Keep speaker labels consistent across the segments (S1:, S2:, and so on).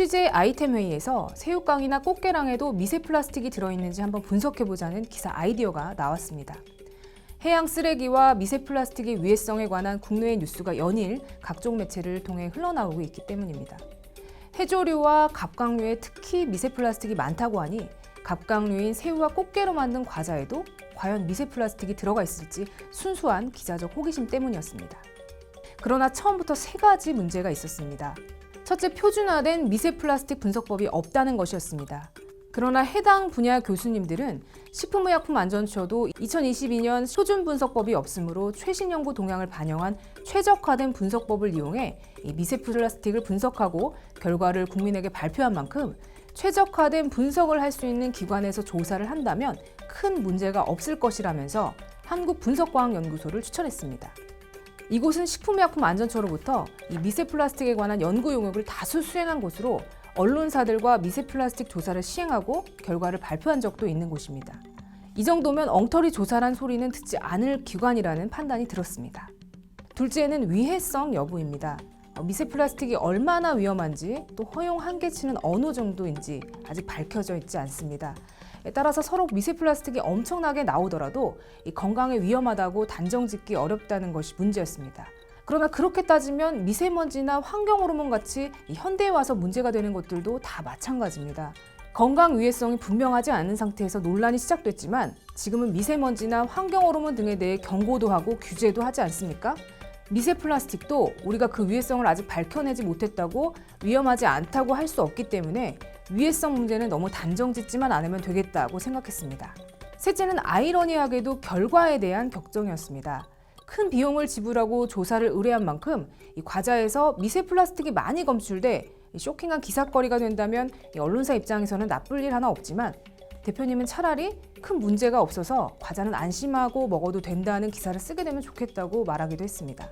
S1: 취재 아이템 회의에서 새우깡이나 꽃게랑에도 미세 플라스틱이 들어있는지 한번 분석해보자는 기사 아이디어가 나왔습니다. 해양 쓰레기와 미세 플라스틱의 위해성에 관한 국내외 뉴스가 연일 각종 매체를 통해 흘러나오고 있기 때문입니다. 해조류와 갑각류에 특히 미세 플라스틱이 많다고 하니 갑각류인 새우와 꽃게로 만든 과자에도 과연 미세 플라스틱이 들어가 있을지 순수한 기자적 호기심 때문이었습니다. 그러나 처음부터 세 가지 문제가 있었습니다. 첫째, 표준화된 미세 플라스틱 분석법이 없다는 것이었습니다. 그러나 해당 분야 교수님들은 식품의약품안전처도 2022년 표준 분석법이 없으므로 최신 연구 동향을 반영한 최적화된 분석법을 이용해 이 미세 플라스틱을 분석하고 결과를 국민에게 발표한 만큼 최적화된 분석을 할 수 있는 기관에서 조사를 한다면 큰 문제가 없을 것이라면서 한국분석과학연구소를 추천했습니다. 이곳은 식품의약품안전처로부터 이 미세 플라스틱에 관한 연구 용역을 다수 수행한 곳으로 언론사들과 미세 플라스틱 조사를 시행하고 결과를 발표한 적도 있는 곳입니다. 이 정도면 엉터리 조사란 소리는 듣지 않을 기관이라는 판단이 들었습니다. 둘째는 위해성 여부입니다. 미세 플라스틱이 얼마나 위험한지 또 허용 한계치는 어느 정도인지 아직 밝혀져 있지 않습니다. 따라서 서로 미세 플라스틱이 엄청나게 나오더라도 건강에 위험하다고 단정짓기 어렵다는 것이 문제였습니다. 그러나 그렇게 따지면 미세먼지나 환경호르몬 같이 현대에 와서 문제가 되는 것들도 다 마찬가지입니다. 건강 위해성이 분명하지 않은 상태에서 논란이 시작됐지만 지금은 미세먼지나 환경호르몬 등에 대해 경고도 하고 규제도 하지 않습니까? 미세 플라스틱도 우리가 그 위해성을 아직 밝혀내지 못했다고 위험하지 않다고 할 수 없기 때문에 위해성 문제는 너무 단정짓지만 않으면 되겠다고 생각했습니다. 셋째는 아이러니하게도 결과에 대한 걱정이었습니다. 큰 비용을 지불하고 조사를 의뢰한 만큼 이 과자에서 미세 플라스틱이 많이 검출돼 쇼킹한 기사거리가 된다면 언론사 입장에서는 나쁠 일 하나 없지만 대표님은 차라리 큰 문제가 없어서 과자는 안심하고 먹어도 된다는 기사를 쓰게 되면 좋겠다고 말하기도 했습니다.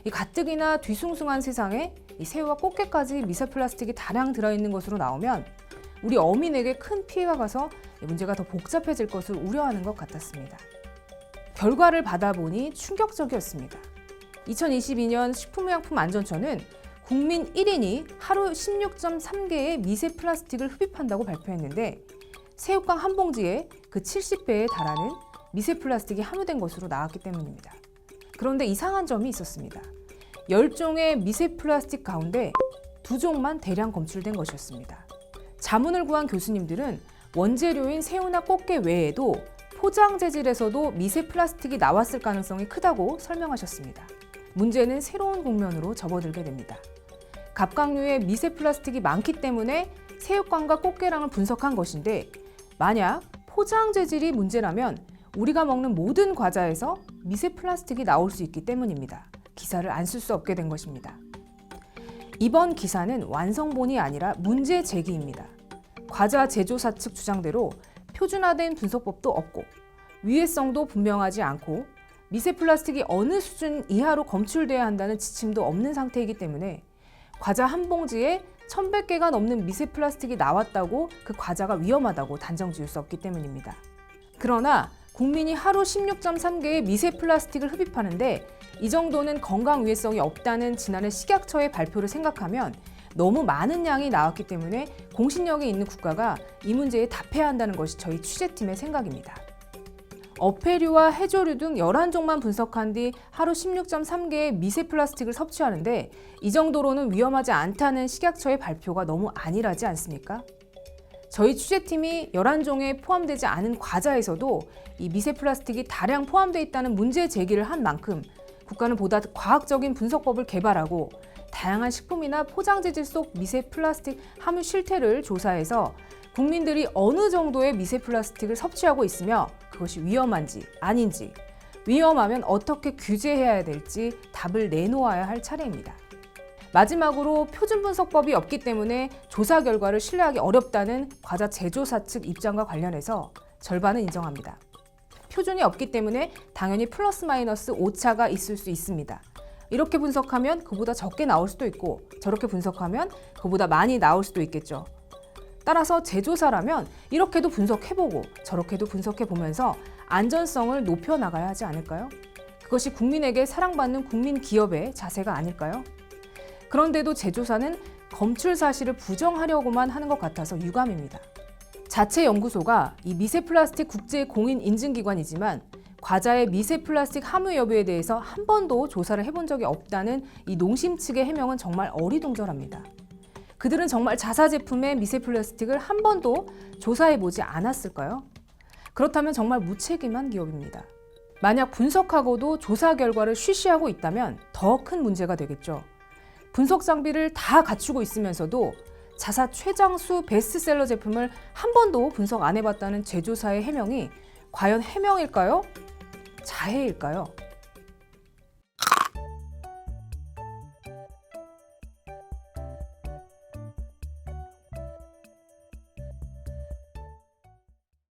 S1: 이 가뜩이나 뒤숭숭한 세상에 이 새우와 꽃게까지 미세 플라스틱이 다량 들어있는 것으로 나오면 우리 어민에게 큰 피해가 가서 문제가 더 복잡해질 것을 우려하는 것 같았습니다. 결과를 받아보니 충격적이었습니다. 2022년 식품의약품안전처는 국민 1인이 하루 16.3개의 미세 플라스틱을 흡입한다고 발표했는데 새우깡 한 봉지에 그 70배에 달하는 미세 플라스틱이 함유된 것으로 나왔기 때문입니다. 그런데 이상한 점이 있었습니다. 10종의 미세 플라스틱 가운데 2종만 대량 검출된 것이었습니다. 자문을 구한 교수님들은 원재료인 새우나 꽃게 외에도 포장 재질에서도 미세 플라스틱이 나왔을 가능성이 크다고 설명하셨습니다. 문제는 새로운 국면으로 접어들게 됩니다. 갑각류에 미세 플라스틱이 많기 때문에 새우깡과 꽃게랑을 분석한 것인데 만약 포장 재질이 문제라면 우리가 먹는 모든 과자에서 미세 플라스틱이 나올 수 있기 때문입니다. 기사를 안 쓸 수 없게 된 것입니다. 이번 기사는 완성본이 아니라 문제 제기입니다. 과자 제조사 측 주장대로 표준화된 분석법도 없고 위해성도 분명하지 않고 미세 플라스틱이 어느 수준 이하로 검출돼야 한다는 지침도 없는 상태이기 때문에 과자 한 봉지에 1,100개가 넘는 미세 플라스틱이 나왔다고 그 과자가 위험하다고 단정 지을 수 없기 때문입니다. 그러나 국민이 하루 16.3개의 미세 플라스틱을 흡입하는데 이 정도는 건강 위해성이 없다는 지난해 식약처의 발표를 생각하면 너무 많은 양이 나왔기 때문에 공신력이 있는 국가가 이 문제에 답해야 한다는 것이 저희 취재팀의 생각입니다. 어패류와 해조류 등 11종만 분석한 뒤 하루 16.3개의 미세 플라스틱을 섭취하는데 이 정도로는 위험하지 않다는 식약처의 발표가 너무 안일하지 않습니까? 저희 취재팀이 11종에 포함되지 않은 과자에서도 이 미세 플라스틱이 다량 포함되어 있다는 문제 제기를 한 만큼 국가는 보다 과학적인 분석법을 개발하고 다양한 식품이나 포장 재질 속 미세 플라스틱 함유 실태를 조사해서 국민들이 어느 정도의 미세 플라스틱을 섭취하고 있으며 그것이 위험한지 아닌지, 위험하면 어떻게 규제해야 될지 답을 내놓아야 할 차례입니다. 마지막으로 표준 분석법이 없기 때문에 조사 결과를 신뢰하기 어렵다는 과자 제조사 측 입장과 관련해서 절반은 인정합니다. 표준이 없기 때문에 당연히 플러스 마이너스 오차가 있을 수 있습니다. 이렇게 분석하면 그보다 적게 나올 수도 있고 저렇게 분석하면 그보다 많이 나올 수도 있겠죠. 따라서 제조사라면 이렇게도 분석해보고 저렇게도 분석해보면서 안전성을 높여나가야 하지 않을까요? 그것이 국민에게 사랑받는 국민 기업의 자세가 아닐까요? 그런데도 제조사는 검출 사실을 부정하려고만 하는 것 같아서 유감입니다. 자체 연구소가 이 미세 플라스틱 국제 공인 인증기관이지만 과자의 미세 플라스틱 함유 여부에 대해서 한 번도 조사를 해본 적이 없다는 이 농심 측의 해명은 정말 어리둥절합니다. 그들은 정말 자사 제품의 미세 플라스틱을 한 번도 조사해보지 않았을까요? 그렇다면 정말 무책임한 기업입니다. 만약 분석하고도 조사 결과를 쉬쉬하고 있다면 더 큰 문제가 되겠죠. 분석 장비를 다 갖추고 있으면서도 자사 최장수 베스트셀러 제품을 한 번도 분석 안 해봤다는 제조사의 해명이 과연 해명일까요? 자해일까요?